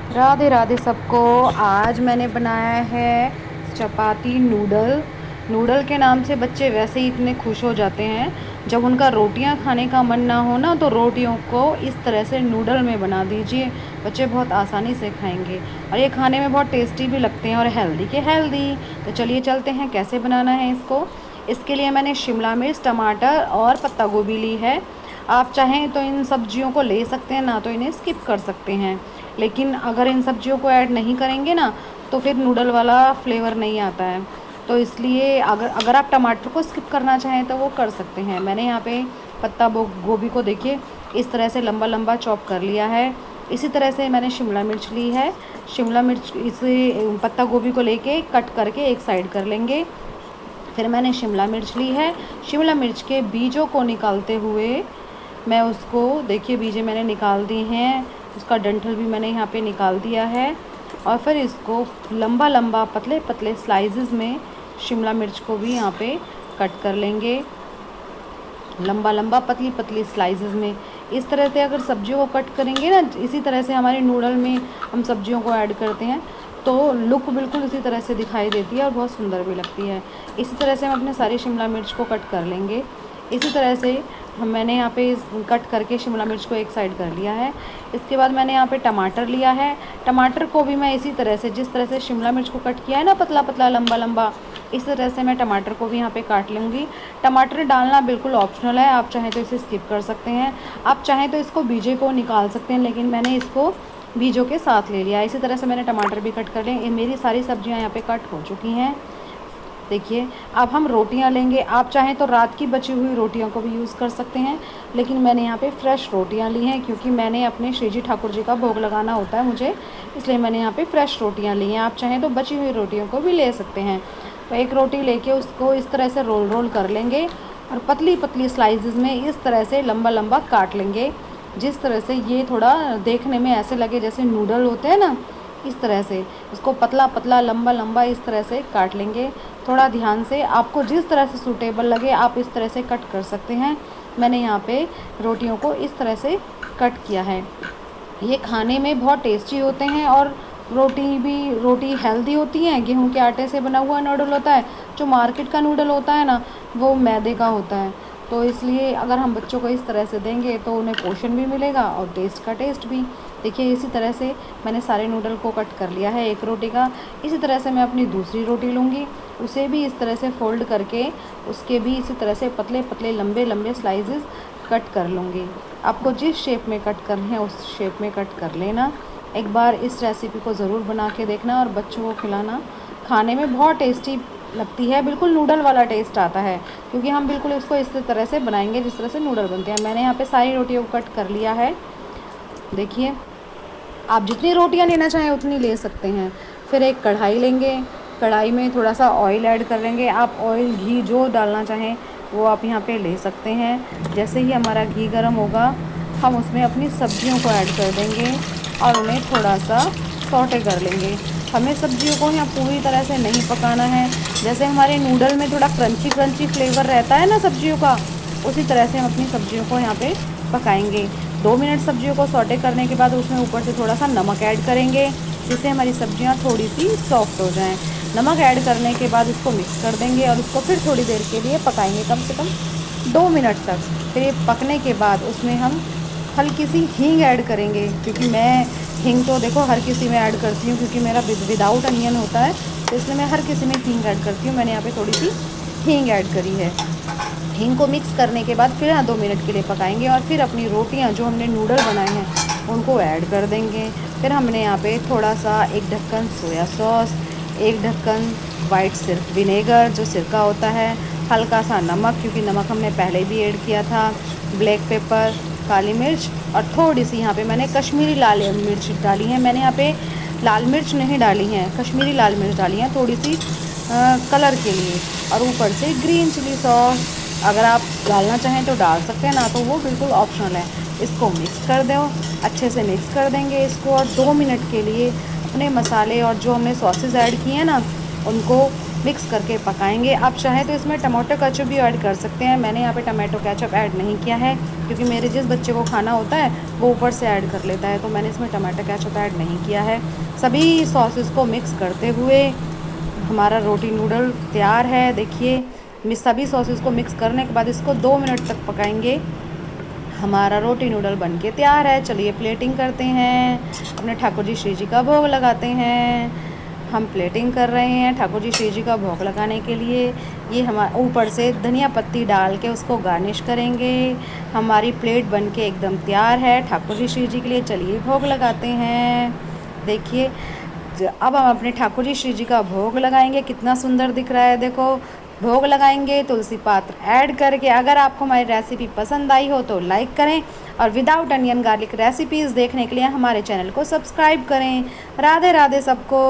राधे राधे सबको। आज मैंने बनाया है चपाती नूडल। नूडल के नाम से बच्चे वैसे ही इतने खुश हो जाते हैं। जब उनका रोटियां खाने का मन ना हो ना, तो रोटियों को इस तरह से नूडल में बना दीजिए। बच्चे बहुत आसानी से खाएंगे और ये खाने में बहुत टेस्टी भी लगते हैं और हेल्दी के हेल्दी। तो चलिए चलते हैं कैसे बनाना है इसको। इसके लिए मैंने शिमला मिर्च, टमाटर और पत्ता गोभी ली है। आप चाहें तो इन सब्जियों को ले सकते हैं, ना तो इन्हें स्किप कर सकते हैं। लेकिन अगर इन सब्जियों को ऐड नहीं करेंगे ना, तो फिर नूडल वाला फ्लेवर नहीं आता है। तो इसलिए अगर अगर आप टमाटर को स्किप करना चाहें तो वो कर सकते हैं। मैंने यहाँ पे गोभी को देखिए इस तरह से लंबा लंबा चॉप कर लिया है। इसी तरह से मैंने शिमला मिर्च ली है। शिमला मिर्च इसे पत्ता गोभी को लेके कट करके एक साइड कर लेंगे। फिर मैंने शिमला मिर्च ली है। शिमला मिर्च के बीजों को निकालते हुए मैं उसको, देखिए बीजे मैंने निकाल दिए हैं, उसका डंठल भी मैंने यहाँ पे निकाल दिया है। और फिर इसको लंबा लंबा पतले पतले स्लाइसेस में शिमला मिर्च को भी यहाँ पे कट कर लेंगे। लंबा लंबा पतली पतली स्लाइसेस में इस तरह से अगर सब्जियों को कट करेंगे ना, इसी तरह से हमारे नूडल में हम सब्जियों को ऐड करते हैं तो लुक बिल्कुल इसी तरह से दिखाई देती है और बहुत सुंदर भी लगती है। इसी तरह से हम अपने सारी शिमला मिर्च को कट कर लेंगे। इसी तरह से मैंने यहाँ पे कट करके शिमला मिर्च को एक साइड कर लिया है। इसके बाद मैंने यहाँ पे टमाटर लिया है। टमाटर को भी मैं इसी तरह से, जिस तरह से शिमला मिर्च को कट किया है ना पतला पतला लंबा लंबा, इस तरह से मैं टमाटर को भी यहाँ पे काट लूँगी। टमाटर डालना बिल्कुल ऑप्शनल है, आप चाहें तो इसे स्किप कर सकते हैं, आप चाहें तो इसको बीजे को निकाल सकते हैं, लेकिन मैंने इसको बीजों के साथ ले लिया। इसी तरह से मैंने टमाटर भी कट कर लिए। मेरी सारी सब्जियाँ यहाँ पे कट हो चुकी हैं। देखिए अब हम रोटियां लेंगे। आप चाहें तो रात की बची हुई रोटियों को भी यूज़ कर सकते हैं, लेकिन मैंने यहाँ पे फ्रेश रोटियां ली हैं क्योंकि मैंने अपने श्री जी ठाकुर जी का भोग लगाना होता है मुझे, इसलिए मैंने यहाँ पे फ्रेश रोटियां ली हैं। आप चाहें तो बची हुई रोटियों को भी ले सकते हैं। तो एक रोटी लेके उसको इस तरह से रोल रोल कर लेंगे और पतली पतली स्लाइसेस में इस तरह से लंबा लंबा काट लेंगे। जिस तरह से ये थोड़ा देखने में ऐसे लगे जैसे नूडल होते हैं ना, इस तरह से इसको पतला पतला लंबा लंबा इस तरह से काट लेंगे। थोड़ा ध्यान से, आपको जिस तरह से सूटेबल लगे आप इस तरह से कट कर सकते हैं। मैंने यहाँ पे रोटियों को इस तरह से कट किया है। ये खाने में बहुत टेस्टी होते हैं और रोटी हेल्दी होती है। गेहूं के आटे से बना हुआ नूडल होता है, जो मार्केट का नूडल होता है ना, वो मैदे का होता है। तो इसलिए अगर हम बच्चों को इस तरह से देंगे तो उन्हें पोषण भी मिलेगा और टेस्ट का टेस्ट भी। देखिए इसी तरह से मैंने सारे नूडल को कट कर लिया है एक रोटी का। इसी तरह से मैं अपनी दूसरी रोटी लूँगी, उसे भी इस तरह से फोल्ड करके उसके भी इसी तरह से पतले पतले लंबे लंबे स्लाइसेस कट कर लूँगी। आपको जिस शेप में कट करना है उस शेप में कट कर लेना। एक बार इस रेसिपी को ज़रूर बना के देखना और बच्चों को खिलाना। खाने में बहुत टेस्टी लगती है, बिल्कुल नूडल वाला टेस्ट आता है, क्योंकि हम बिल्कुल इसको इस तरह से बनाएंगे जिस तरह से नूडल बनते हैं। मैंने यहाँ पे सारी रोटियों को कट कर लिया है। देखिए आप जितनी रोटियां लेना चाहें उतनी ले सकते हैं। फिर एक कढ़ाई लेंगे, कढ़ाई में थोड़ा सा ऑयल ऐड कर लेंगे। आप ऑयल घी जो डालना चाहें वो आप यहाँ पे ले सकते हैं। जैसे ही हमारा घी गर्म होगा हम उसमें अपनी सब्जियों को ऐड कर देंगे और उन्हें थोड़ा सा सौटे कर लेंगे। हमें सब्जियों को यहाँ पूरी तरह से नहीं पकाना है। जैसे हमारे नूडल में थोड़ा क्रंची क्रंची फ्लेवर रहता है ना सब्जियों का, उसी तरह से हम अपनी सब्जियों को यहाँ पे पकाएंगे। 2 मिनट सब्जियों को सौटे करने के बाद उसमें ऊपर से थोड़ा सा नमक ऐड करेंगे, जिससे हमारी सब्जियां थोड़ी सी सॉफ्ट हो जाएं। नमक ऐड करने के बाद इसको मिक्स कर देंगे और उसको फिर थोड़ी देर के लिए पकाएंगे, कम से कम 2 मिनट तक। फिर ये पकने के बाद उसमें हम हल्की सी हींग ऐड करेंगे, क्योंकि मैं हींग तो देखो हर किसी में ऐड करती हूँ, क्योंकि मेरा विदाउट अनियन होता है, तो इसलिए मैं हर किसी में हींग ऐड करती हूँ। मैंने यहाँ पे थोड़ी सी हींग ऐड करी है। हींग को मिक्स करने के बाद फिर 2 मिनट के लिए पकाएंगे और फिर अपनी रोटियां जो हमने नूडल बनाए हैं उनको ऐड कर देंगे। फिर हमने यहाँ पे थोड़ा सा एक ढक्कन सोया सॉस, एक ढक्कन वाइट विनेगर जो सिरका होता है, हल्का सा नमक क्योंकि नमक हमने पहले भी ऐड किया था, ब्लैक पेपर, काली मिर्च और थोड़ी सी यहाँ पे मैंने कश्मीरी लाल मिर्च डाली है। मैंने यहाँ पे लाल मिर्च नहीं डाली हैं, कश्मीरी लाल मिर्च डाली हैं थोड़ी सी कलर के लिए। और ऊपर से ग्रीन चिली सॉस अगर आप डालना चाहें तो डाल सकते हैं, ना तो वो बिल्कुल ऑप्शनल है। इसको मिक्स कर दो, अच्छे से मिक्स कर देंगे इसको और 2 मिनट के लिए अपने मसाले और जो हमने सॉसेस ऐड किए हैं ना उनको मिक्स करके पकाएंगे। आप चाहें तो इसमें टमाटो केचप भी ऐड कर सकते हैं। मैंने यहाँ पे टमाटो केचप ऐड नहीं किया है क्योंकि मेरे जिस बच्चे को खाना होता है वो ऊपर से ऐड कर लेता है, तो मैंने इसमें टमाटो केचप ऐड नहीं किया है। सभी सॉसेस को मिक्स करते हुए हमारा रोटी नूडल तैयार है। देखिए सभी सॉसेस को मिक्स करने के बाद इसको 2 मिनट तक पकाएंगे। हमारा रोटी नूडल बनके तैयार है। चलिए प्लेटिंग करते हैं, अपने ठाकुर जी श्री जी का भोग लगाते हैं। हम प्लेटिंग कर रहे हैं ठाकुर जी श्री जी का भोग लगाने के लिए। ये हम ऊपर से धनिया पत्ती डाल के उसको गार्निश करेंगे। हमारी प्लेट बनके एकदम तैयार है ठाकुर जी श्री जी के लिए। चलिए भोग लगाते हैं। देखिए अब हम अपने ठाकुर जी श्री जी का भोग लगाएंगे। कितना सुंदर दिख रहा है, देखो भोग लगाएंगे तुलसी पात्र ऐड करके। अगर आपको हमारी रेसिपी पसंद आई हो तो लाइक करें और विदाउट अनियन गार्लिक रेसिपीज़ देखने के लिए हमारे चैनल को सब्सक्राइब करें। राधे राधे सबको।